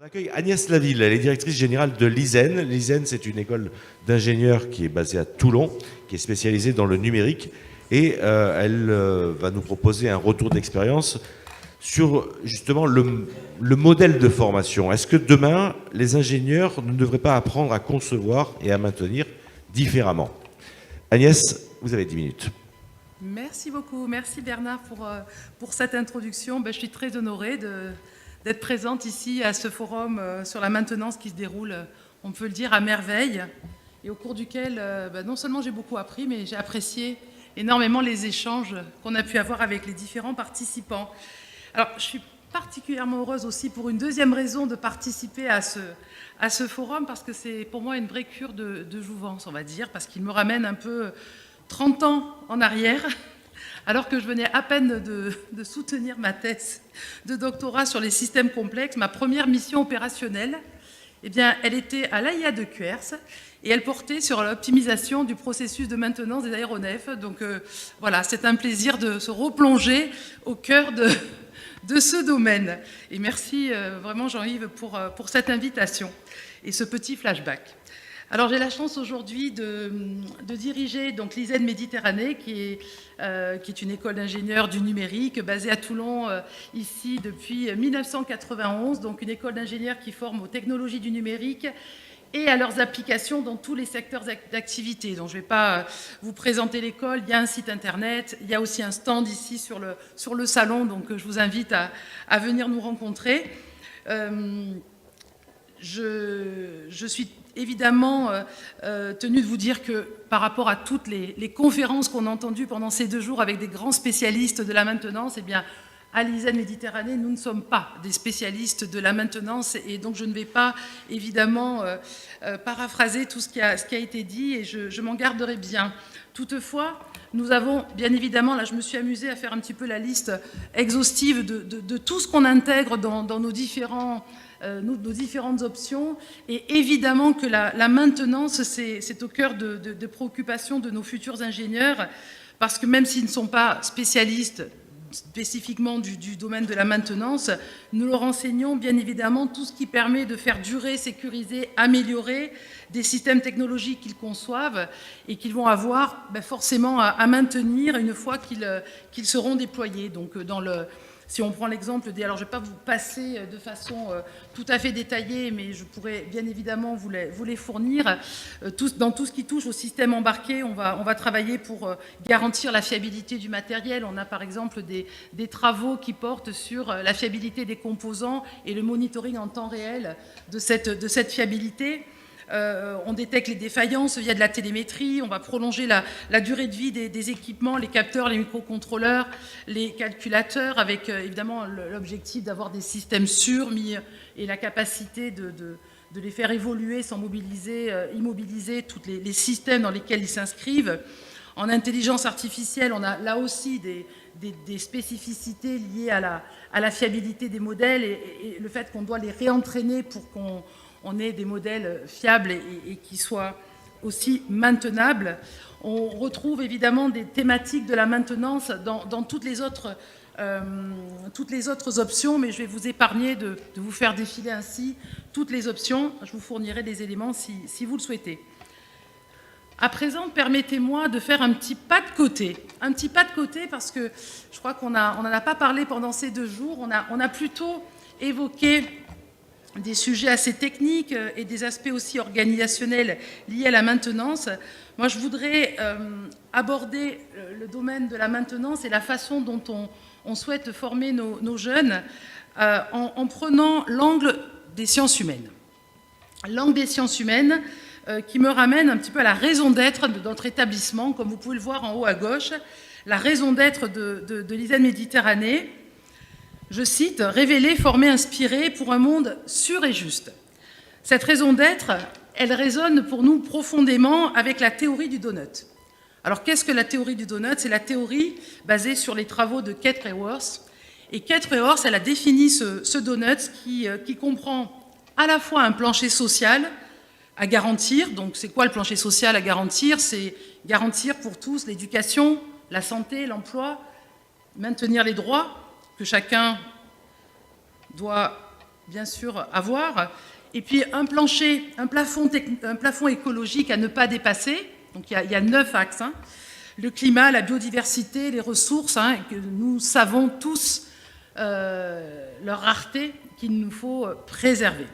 On accueille Agnès Laville, elle est directrice générale de l'ISEN. L'ISEN, c'est une école d'ingénieurs qui est basée à Toulon, qui est spécialisée dans le numérique. Et elle va nous proposer un retour d'expérience sur justement le modèle de formation. Est-ce que demain, les ingénieurs ne devraient pas apprendre à concevoir et à maintenir différemment? Agnès, vous avez 10 minutes. Merci beaucoup. Merci Bernard pour cette introduction. Je suis très honorée d'être présente ici à ce forum sur la maintenance qui se déroule, on peut le dire, à merveille, et au cours duquel non seulement j'ai beaucoup appris, mais j'ai apprécié énormément les échanges qu'on a pu avoir avec les différents participants. Alors, je suis particulièrement heureuse aussi pour une deuxième raison de participer à ce forum, parce que c'est pour moi une vraie cure de jouvence, on va dire, parce qu'il me ramène un peu 30 ans en arrière, alors que je venais à peine de soutenir ma thèse de doctorat sur les systèmes complexes. Ma première mission opérationnelle, elle était à l'AIA de Cuers, et elle portait sur l'optimisation du processus de maintenance des aéronefs. Donc voilà, c'est un plaisir de se replonger au cœur de ce domaine. Et merci vraiment Jean-Yves pour cette invitation et ce petit flashback. Alors j'ai la chance aujourd'hui de diriger donc l'ISEN Méditerranée, qui est une école d'ingénieurs du numérique basée à Toulon ici depuis 1991, donc une école d'ingénieurs qui forme aux technologies du numérique et à leurs applications dans tous les secteurs d'activité. Donc je ne vais pas vous présenter l'école, il y a un site internet, il y a aussi un stand ici sur le salon, donc je vous invite à venir nous rencontrer. Je suis évidemment tenue de vous dire que par rapport à toutes les conférences qu'on a entendues pendant ces 2 jours avec des grands spécialistes de la maintenance, à l'ISEN Méditerranée, nous ne sommes pas des spécialistes de la maintenance, et donc je ne vais pas évidemment paraphraser tout ce qui a été dit, et je m'en garderai bien. Toutefois, nous avons bien évidemment, là je me suis amusée à faire un petit peu la liste exhaustive de tout ce qu'on intègre dans nos différentes options, et évidemment que la maintenance, c'est au cœur de préoccupations de nos futurs ingénieurs, parce que même s'ils ne sont pas spécialistes spécifiquement du domaine de la maintenance, nous leur enseignons bien évidemment tout ce qui permet de faire durer, sécuriser, améliorer des systèmes technologiques qu'ils conçoivent et qu'ils vont avoir forcément à maintenir une fois qu'ils seront déployés. Donc si on prend l'exemple alors je ne vais pas vous passer de façon tout à fait détaillée, mais je pourrais bien évidemment vous les fournir. Dans tout ce qui touche au système embarqué, on va travailler pour garantir la fiabilité du matériel. On a par exemple des travaux qui portent sur la fiabilité des composants et le monitoring en temps réel de cette fiabilité. On détecte les défaillances via de la télémétrie, on va prolonger la durée de vie des équipements, les capteurs, les microcontrôleurs, les calculateurs, avec évidemment l'objectif d'avoir des systèmes sûrs et la capacité de les faire évoluer sans immobiliser tous les systèmes dans lesquels ils s'inscrivent. En intelligence artificielle, on a là aussi des spécificités liées à la fiabilité des modèles et le fait qu'on doit les réentraîner pour qu'on ait des modèles fiables et qui soient aussi maintenables. On retrouve évidemment des thématiques de la maintenance dans toutes les autres options, mais je vais vous épargner de vous faire défiler ainsi toutes les options. Je vous fournirai des éléments si vous le souhaitez. À présent, permettez-moi de faire un petit pas de côté. Un petit pas de côté parce que je crois qu'on n'en a pas parlé pendant ces 2 jours. On a plutôt évoqué des sujets assez techniques et des aspects aussi organisationnels liés à la maintenance. Moi, je voudrais aborder le domaine de la maintenance et la façon dont on souhaite former nos jeunes en prenant l'angle des sciences humaines. L'angle des sciences humaines qui me ramène un petit peu à la raison d'être de notre établissement, comme vous pouvez le voir en haut à gauche, la raison d'être de l'ISEN Méditerranée. Je cite, « Révéler, former, inspirer pour un monde sûr et juste ». Cette raison d'être, elle résonne pour nous profondément avec la théorie du donut. Alors, qu'est-ce que la théorie du donut? C'est la théorie basée sur les travaux de Kate Raworth. Et Kate Raworth, elle a défini ce donut qui comprend à la fois un plancher social à garantir. Donc, c'est quoi le plancher social à garantir? C'est garantir pour tous l'éducation, la santé, l'emploi, maintenir les droits que chacun doit bien sûr, avoir. Et puis un plafond écologique à ne pas dépasser. Donc il y a 9 axes. Hein. Le climat, la biodiversité, les ressources, hein, que nous savons tous leur rareté qu'il nous faut préserver.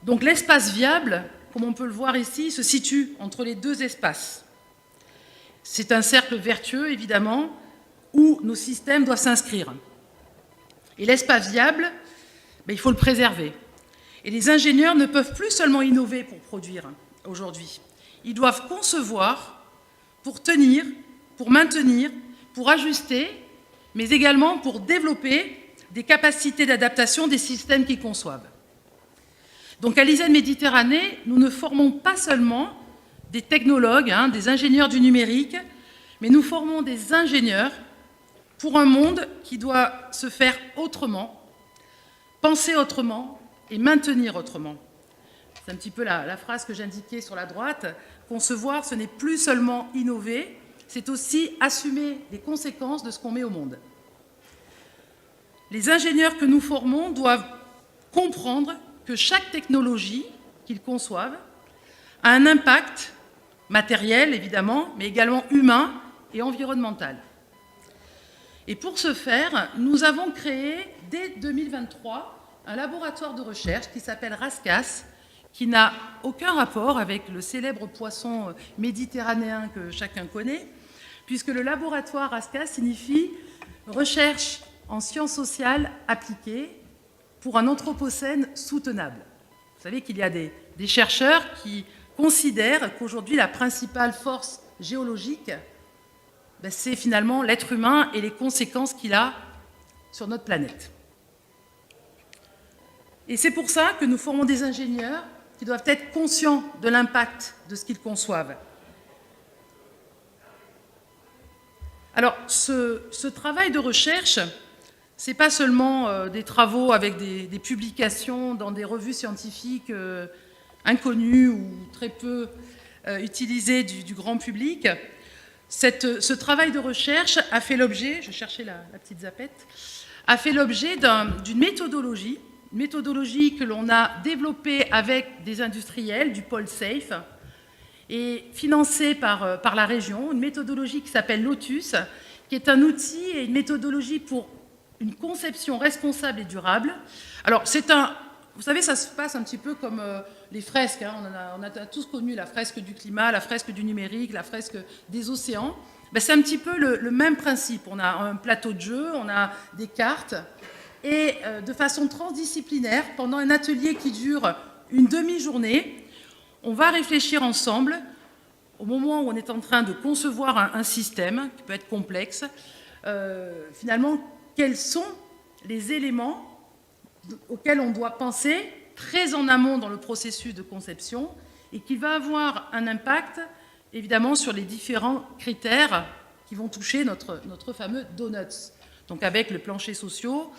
Donc l'espace viable, comme on peut le voir ici, se situe entre les deux espaces. C'est un cercle vertueux, évidemment, où nos systèmes doivent s'inscrire. Et l'espace viable, il faut le préserver. Et les ingénieurs ne peuvent plus seulement innover pour produire aujourd'hui. Ils doivent concevoir pour tenir, pour maintenir, pour ajuster, mais également pour développer des capacités d'adaptation des systèmes qu'ils conçoivent. Donc à l'ISEN Méditerranée, nous ne formons pas seulement des technologues, hein, des ingénieurs du numérique, mais nous formons des ingénieurs pour un monde qui doit se faire autrement, penser autrement et maintenir autrement. C'est un petit peu la phrase que j'indiquais sur la droite. Concevoir, ce n'est plus seulement innover, c'est aussi assumer les conséquences de ce qu'on met au monde. Les ingénieurs que nous formons doivent comprendre que chaque technologie qu'ils conçoivent a un impact matériel, évidemment, mais également humain et environnemental. Et pour ce faire, nous avons créé, dès 2023, un laboratoire de recherche qui s'appelle RASCAS, qui n'a aucun rapport avec le célèbre poisson méditerranéen que chacun connaît, puisque le laboratoire RASCAS signifie recherche en sciences sociales appliquées pour un anthropocène soutenable. Vous savez qu'il y a des chercheurs qui considèrent qu'aujourd'hui la principale force géologique, c'est finalement l'être humain et les conséquences qu'il a sur notre planète. Et c'est pour ça que nous formons des ingénieurs qui doivent être conscients de l'impact de ce qu'ils conçoivent. Alors, ce travail de recherche, ce n'est pas seulement des travaux avec des publications dans des revues scientifiques inconnues ou très peu utilisées du grand public. Ce travail de recherche a fait l'objet, je cherchais la petite zapette, a fait l'objet d'une méthodologie que l'on a développée avec des industriels du pôle SAFE et financée par la région, une méthodologie qui s'appelle Lotus, qui est un outil et une méthodologie pour une conception responsable et durable. Alors, vous savez, ça se passe un petit peu comme les fresques. Hein. On a tous connu la fresque du climat, la fresque du numérique, la fresque des océans. C'est un petit peu le même principe. On a un plateau de jeu, on a des cartes. Et de façon transdisciplinaire, pendant un atelier qui dure une demi-journée, on va réfléchir ensemble, au moment où on est en train de concevoir un système, qui peut être complexe, finalement, quels sont les éléments auxquels on doit penser très en amont dans le processus de conception et qui va avoir un impact, évidemment, sur les différents critères qui vont toucher notre fameux donuts, donc avec les planchers sociaux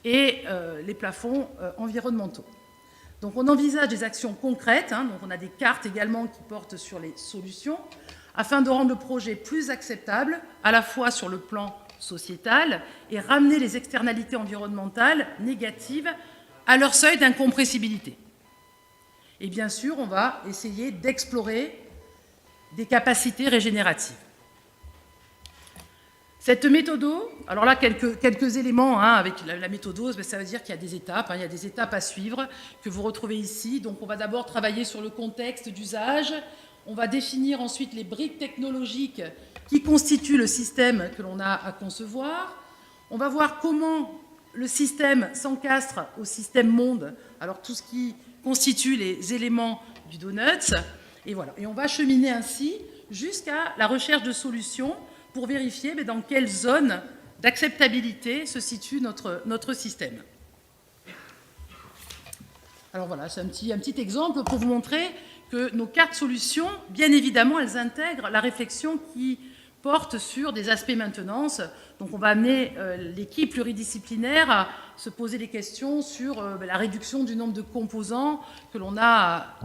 et les plafonds environnementaux. Donc on envisage des actions concrètes, hein, donc on a des cartes également qui portent sur les solutions, afin de rendre le projet plus acceptable, à la fois sur le plan sociétal, et ramener les externalités environnementales négatives à leur seuil d'incompressibilité. Et bien sûr, on va essayer d'explorer des capacités régénératives. Cette méthode, alors là, quelques éléments hein, avec la méthode, ça veut dire qu'il y a des étapes, hein, il y a des étapes à suivre que vous retrouvez ici. Donc on va d'abord travailler sur le contexte d'usage, on va définir ensuite les briques technologiques qui constituent le système que l'on a à concevoir. On va voir comment le système s'encastre au système monde, alors tout ce qui constitue les éléments du donut, et voilà. Et on va cheminer ainsi jusqu'à la recherche de solutions pour vérifier dans quelle zone d'acceptabilité se situe notre système. Alors voilà, c'est un petit exemple pour vous montrer que nos cartes solutions, bien évidemment, elles intègrent la réflexion qui porte sur des aspects maintenance. Donc on va amener l'équipe pluridisciplinaire à se poser des questions sur la réduction du nombre de composants que l'on a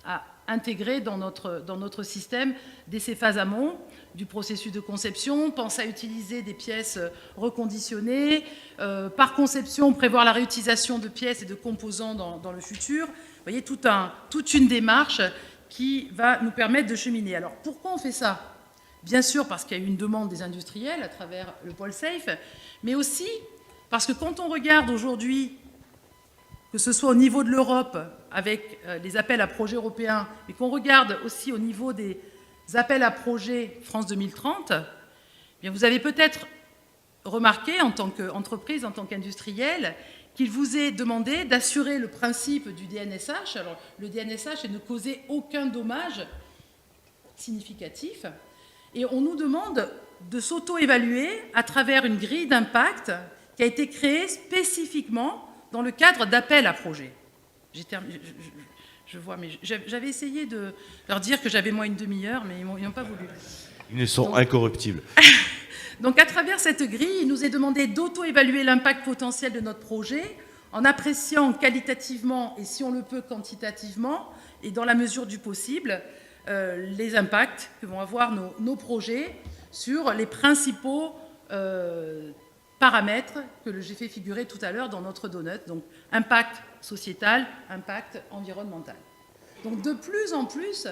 à intégrer dans notre système dès ces phases amont du processus de conception. Pense à utiliser des pièces reconditionnées, par conception prévoir la réutilisation de pièces et de composants dans le futur. Vous voyez, toute une démarche qui va nous permettre de cheminer. Alors pourquoi on fait ça? Bien sûr parce qu'il y a eu une demande des industriels à travers le pôle SAFE, mais aussi parce que quand on regarde aujourd'hui, que ce soit au niveau de l'Europe avec les appels à projets européens, mais qu'on regarde aussi au niveau des appels à projets France 2030, eh bien vous avez peut-être remarqué en tant qu'entreprise, en tant qu'industriel, qu'il vous est demandé d'assurer le principe du DNSH. Alors, le DNSH est de ne causer aucun dommage significatif. Et on nous demande de s'auto-évaluer à travers une grille d'impact qui a été créée spécifiquement dans le cadre d'appels à projets. Je vois, mais j'avais essayé de leur dire que j'avais moins une demi-heure, mais ils n'ont pas voulu. Ils sont incorruptibles. Donc, à travers cette grille, il nous est demandé d'auto-évaluer l'impact potentiel de notre projet en appréciant qualitativement et, si on le peut, quantitativement, et dans la mesure du possible, les impacts que vont avoir nos projets sur les principaux paramètres que j'ai fait figurer tout à l'heure dans notre donut. Donc, impact sociétal, impact environnemental. Donc, de plus en plus,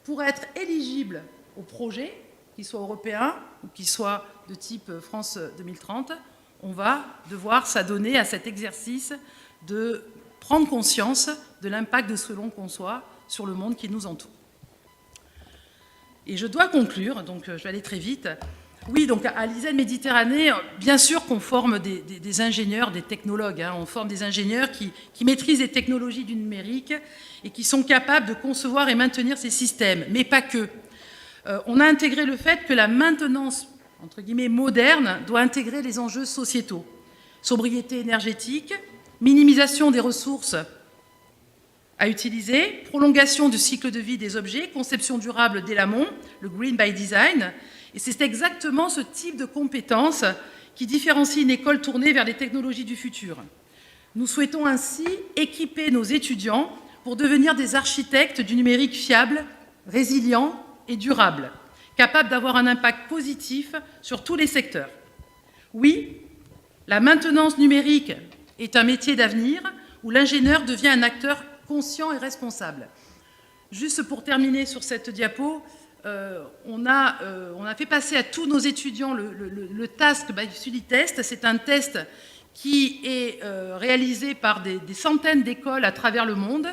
pour être éligible au projet, qu'il soit européen ou qu'il soit de type France 2030, on va devoir s'adonner à cet exercice de prendre conscience de l'impact de ce que l'on conçoit sur le monde qui nous entoure. Et je dois conclure, donc je vais aller très vite. Oui, donc à l'ISEN Méditerranée, bien sûr qu'on forme des ingénieurs, des technologues. On forme des ingénieurs qui maîtrisent les technologies du numérique et qui sont capables de concevoir et maintenir ces systèmes, mais pas que. On a intégré le fait que la maintenance, entre guillemets, moderne, doit intégrer les enjeux sociétaux. Sobriété énergétique, minimisation des ressources à utiliser, prolongation du cycle de vie des objets, conception durable dès l'amont, le Green by Design. Et c'est exactement ce type de compétences qui différencie une école tournée vers les technologies du futur. Nous souhaitons ainsi équiper nos étudiants pour devenir des architectes du numérique fiable, résilient et durable, capable d'avoir un impact positif sur tous les secteurs. Oui, la maintenance numérique est un métier d'avenir où l'ingénieur devient un acteur conscient et responsable. Juste pour terminer sur cette diapo, on a fait passer à tous nos étudiants le task by Sulitest. C'est un test qui est réalisé par des centaines d'écoles à travers le monde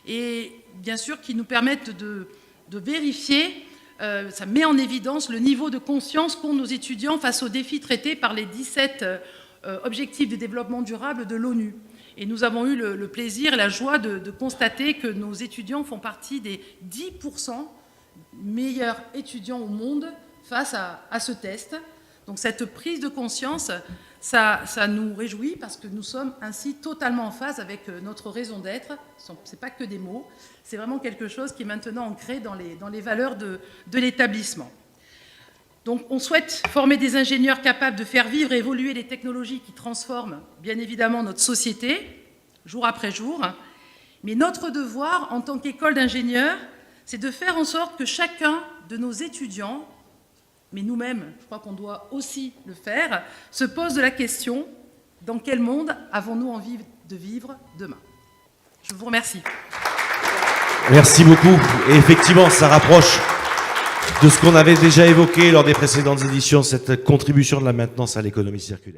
et bien sûr qui nous permettent de vérifier, ça met en évidence le niveau de conscience qu'ont nos étudiants face aux défis traités par les 17 objectifs de développement durable de l'ONU. Et nous avons eu le plaisir et la joie de constater que nos étudiants font partie des 10% meilleurs étudiants au monde face à ce test. Donc cette prise de conscience, ça nous réjouit parce que nous sommes ainsi totalement en phase avec notre raison d'être. Ce n'est pas que des mots, c'est vraiment quelque chose qui est maintenant ancré dans les valeurs de l'établissement. Donc on souhaite former des ingénieurs capables de faire vivre et évoluer les technologies qui transforment bien évidemment notre société, jour après jour. Mais notre devoir en tant qu'école d'ingénieurs, c'est de faire en sorte que chacun de nos étudiants, mais nous-mêmes, je crois qu'on doit aussi le faire, se pose la question, dans quel monde avons-nous envie de vivre demain? Je vous remercie. Merci beaucoup. Et effectivement, ça rapproche de ce qu'on avait déjà évoqué lors des précédentes éditions, cette contribution de la maintenance à l'économie circulaire.